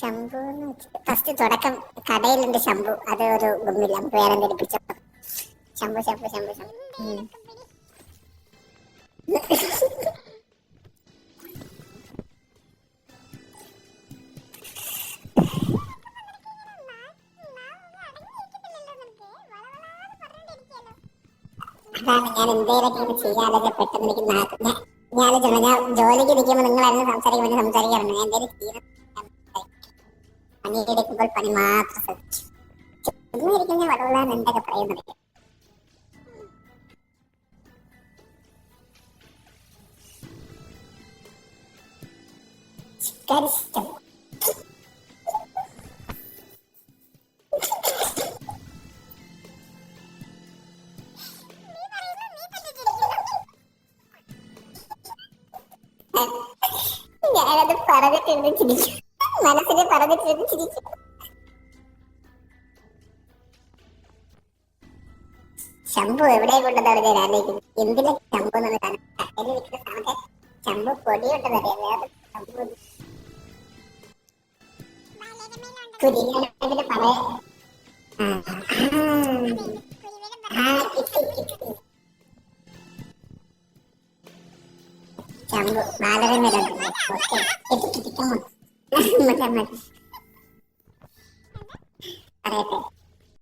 Shambhu first തുടക്കം കടയിലുണ്ട് ശംഭു, അത് ഒരു ഗുമ്മില്ല, നമുക്ക് വേറെ എന്തെങ്കിലും പിടിച്ചോ. ശംഭു ശംഭു ശംഭു ശംഭു. അതാണ് ഞാൻ എന്തേലൊക്കെ ചെയ്യാതെ പെട്ടെന്ന് എനിക്ക് ഞാൻ ജോലിക്ക് നിൽക്കുമ്പോൾ നിങ്ങളായിരുന്നു സംസാരിക്കാറുണ്ട്. ഞാൻ എന്തേലും ചെയ്യണം, പണിയെടുക്കുമ്പോൾ പണി മാത്രം ശ്രദ്ധിച്ചു ഇരിക്കുന്ന വളവളാൻ എന്തൊക്കെ പറയുന്നത്. ചിക്കാരിഷ്ടം ഞാനത് പറഞ്ഞിട്ടിരുന്ന് ചിരിക്കും, മനസ്സിൽ പറഞ്ഞിട്ടിരുന്ന് ചിരിക്കും. ശംഭു എവിടെ കൊണ്ടതാണ് ഞാൻ ആലോചിക്കുന്നത്. എന്തിനാ ശംഭു എന്നുള്ള കടയിൽ വിൽക്കുന്ന സാധനത്തെ ശംഭു പൊടിയുണ്ടെന്നറിയാം. ശംഭു കുരിയാണെങ്കിൽ പറയാ ശംഭു ബാലരമ പറയട്ടെ.